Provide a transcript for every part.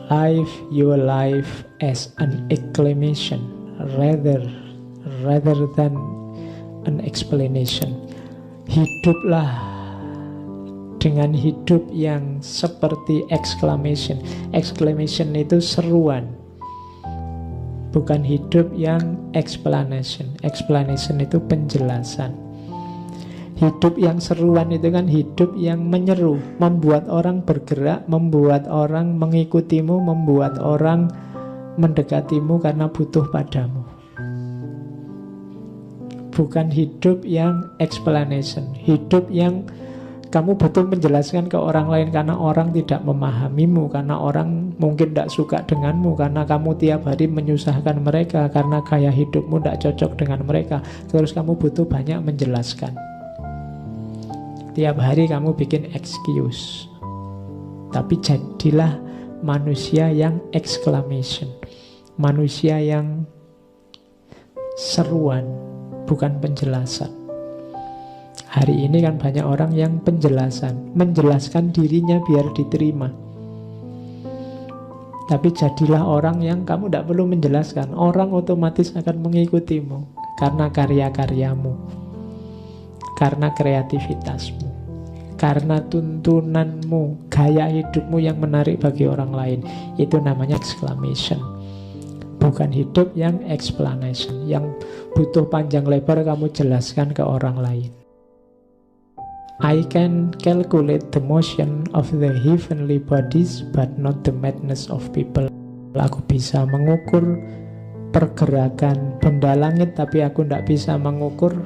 live your life as an exclamation rather than an explanation. Hiduplah dengan hidup yang seperti exclamation. Exclamation itu seruan, bukan hidup yang explanation. Explanation itu penjelasan. Hidup yang seruan itu kan hidup yang menyeru, membuat orang bergerak, membuat orang mengikutimu, membuat orang mendekatimu karena butuh padamu. Bukan hidup yang explanation, hidup yang kamu butuh menjelaskan ke orang lain karena orang tidak memahamimu, karena orang mungkin tidak suka denganmu, karena kamu tiap hari menyusahkan mereka, karena gaya hidupmu tidak cocok dengan mereka. Terus kamu butuh banyak menjelaskan. Tiap hari kamu bikin excuse. Tapi jadilah manusia yang exclamation, manusia yang seruan, bukan penjelasan. Hari ini kan banyak orang yang penjelasan, menjelaskan dirinya biar diterima. Tapi jadilah orang yang kamu tidak perlu menjelaskan. Orang otomatis akan mengikutimu karena karya-karyamu, karena kreativitasmu, karena tuntunanmu, gaya hidupmu yang menarik bagi orang lain. Itu namanya exclamation. Bukan hidup yang explanation, yang butuh panjang lebar kamu jelaskan ke orang lain. I can calculate the motion of the heavenly bodies but not the madness of people. Aku bisa mengukur pergerakan benda langit, tapi aku tidak bisa mengukur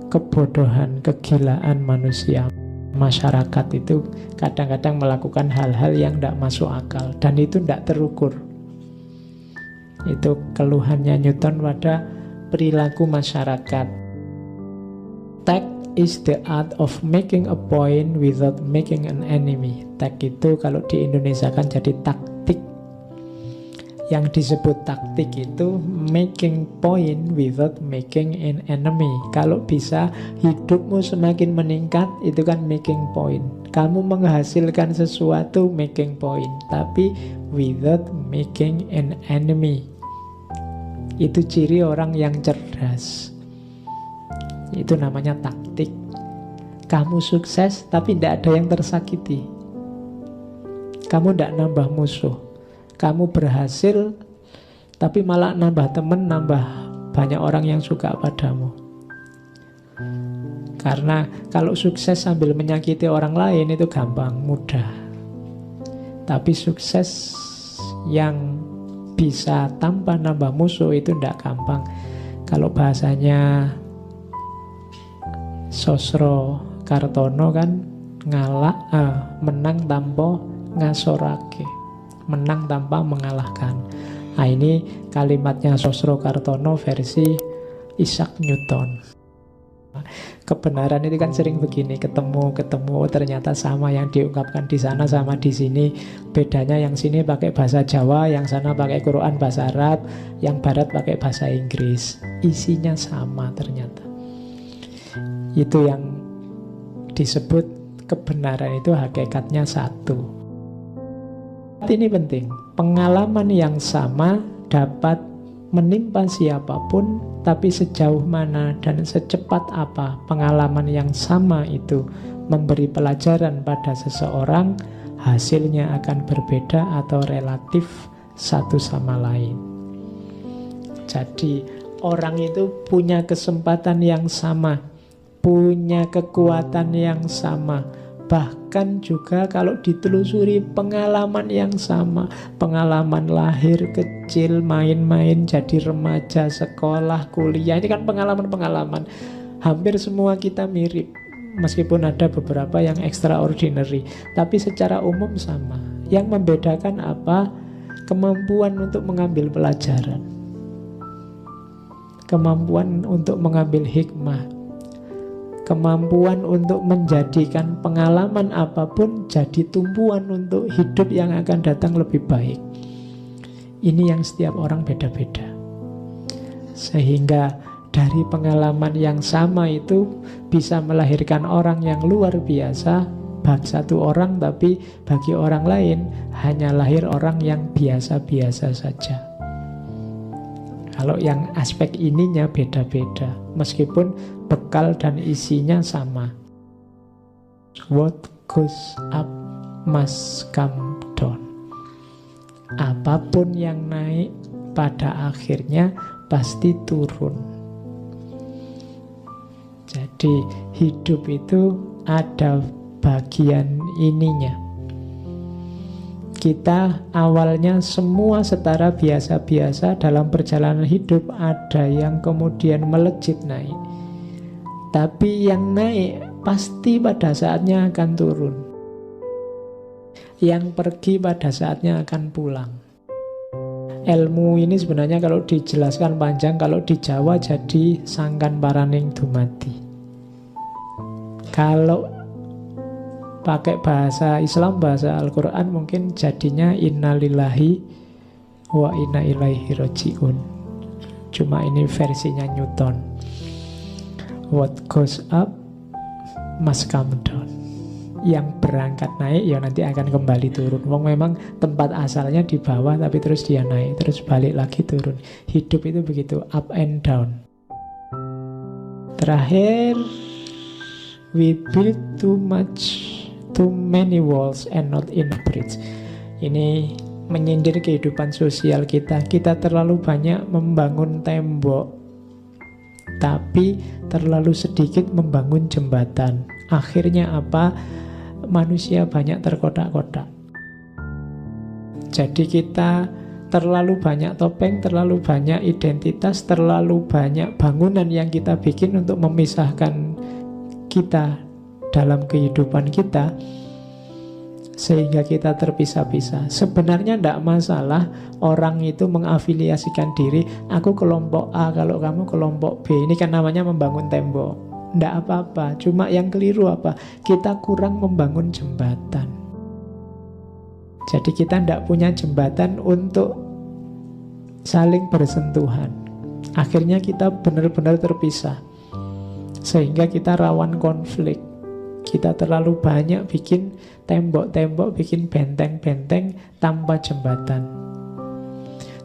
kebodohan, kegilaan manusia. Masyarakat itu kadang-kadang melakukan hal-hal yang tidak masuk akal, dan itu tidak terukur. Itu keluhannya Newton pada perilaku masyarakat. Tact is the art of making a point without making an enemy. Tact itu kalau di Indonesia kan jadi taktik. Yang disebut taktik itu making point without making an enemy. Kalau bisa hidupmu semakin meningkat, itu kan making point. Kamu menghasilkan sesuatu, making point, tapi without making an enemy. Itu ciri orang yang cerdas. Itu namanya taktik. Kamu sukses tapi tidak ada yang tersakiti. Kamu tidak nambah musuh. Kamu berhasil tapi malah nambah teman, nambah banyak orang yang suka padamu. Karena kalau sukses sambil menyakiti orang lain itu gampang, mudah. Tapi sukses yang bisa tanpa nambah musuh itu tidak gampang. Kalau bahasanya Sosro Kartono kan menang tanpa ngasorake, menang tanpa mengalahkan. Nah, ini kalimatnya Sosro Kartono versi Isaac Newton. Kebenaran itu kan sering begini, ketemu ternyata sama yang diungkapkan di sana sama di sini. Bedanya yang sini pakai bahasa Jawa, yang sana pakai Quran bahasa Arab, yang barat pakai bahasa Inggris. Isinya sama ternyata. Itu yang disebut kebenaran itu hakikatnya satu. Ini penting. Pengalaman yang sama dapat menimpa siapapun, tapi sejauh mana dan secepat apa pengalaman yang sama itu memberi pelajaran pada seseorang, hasilnya akan berbeda atau relatif satu sama lain. Jadi orang itu punya kesempatan yang sama, punya kekuatan yang sama. Bahkan juga kalau ditelusuri pengalaman yang sama, pengalaman lahir kecil, main-main, jadi remaja, sekolah, kuliah, ini kan pengalaman-pengalaman. Hampir semua kita mirip, meskipun ada beberapa yang extraordinary, tapi secara umum sama. Yang membedakan apa? Kemampuan untuk mengambil pelajaran, kemampuan untuk mengambil hikmah, kemampuan untuk menjadikan pengalaman apapun jadi tumpuan untuk hidup yang akan datang lebih baik. Ini yang setiap orang beda-beda. Sehingga dari pengalaman yang sama itu bisa melahirkan orang yang luar biasa, bagi satu orang, tapi bagi orang lain hanya lahir orang yang biasa-biasa saja. Kalau yang aspek ininya beda-beda, meskipun bekal dan isinya sama. What goes up must come down. Apapun yang naik pada akhirnya pasti turun. Jadi hidup itu ada bagian ininya. Kita awalnya semua setara biasa-biasa, dalam perjalanan hidup ada yang kemudian melejit naik. Tapi yang naik pasti pada saatnya akan turun. Yang pergi pada saatnya akan pulang. Ilmu ini sebenarnya kalau dijelaskan panjang, kalau di Jawa jadi sangkan paraning dumadi. Kalau pakai bahasa Islam, bahasa Al-Quran, mungkin jadinya innalillahi wa inna ilaihi raji'un. Cuma ini versinya Newton. What goes up must come down. Yang berangkat naik ya nanti akan kembali turun. Wong memang tempat asalnya di bawah, tapi terus dia naik, terus balik lagi turun. Hidup itu begitu, up and down. Terakhir, we build too many walls and not enough bridge. Ini menyindir kehidupan sosial kita. Kita terlalu banyak membangun tembok, tapi terlalu sedikit membangun jembatan. Akhirnya apa? Manusia banyak terkotak-kotak. Jadi kita terlalu banyak topeng, terlalu banyak identitas, terlalu banyak bangunan yang kita bikin untuk memisahkan kita dalam kehidupan kita, sehingga kita terpisah-pisah. Sebenarnya tidak masalah orang itu mengafiliasikan diri, aku kelompok A, kalau kamu kelompok B. Ini kan namanya membangun tembok. Tidak apa-apa, cuma yang keliru apa? Kita kurang membangun jembatan. Jadi kita tidak punya jembatan untuk saling bersentuhan. Akhirnya kita benar-benar terpisah, sehingga kita rawan konflik. Kita terlalu banyak bikin tembok-tembok, bikin benteng-benteng tanpa jembatan.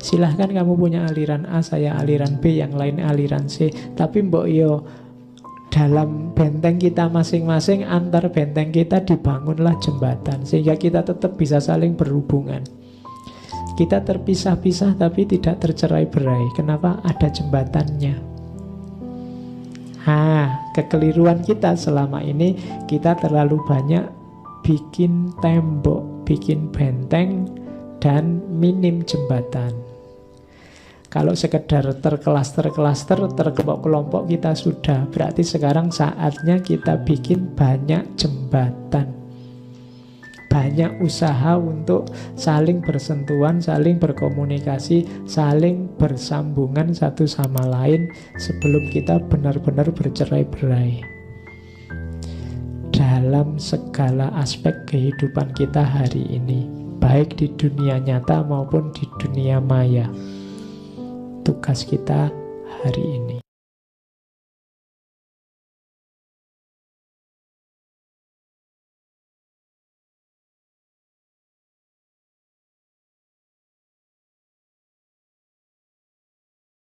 Silahkan kamu punya aliran A, saya aliran B, yang lain aliran C. Tapi mbok yo, dalam benteng kita masing-masing, antar benteng kita dibangunlah jembatan, sehingga kita tetap bisa saling berhubungan. Kita terpisah-pisah tapi tidak tercerai-berai. Kenapa? Ada jembatannya. Kekeliruan kita selama ini, kita terlalu banyak bikin tembok, bikin benteng, dan minim jembatan. Kalau sekedar terklaster-klaster, terkelompok-kelompok kita sudah, berarti sekarang saatnya kita bikin banyak jembatan. Banyak usaha untuk saling bersentuhan, saling berkomunikasi, saling bersambungan satu sama lain sebelum kita benar-benar bercerai-berai. Dalam segala aspek kehidupan kita hari ini, baik di dunia nyata maupun di dunia maya. Tugas kita hari ini.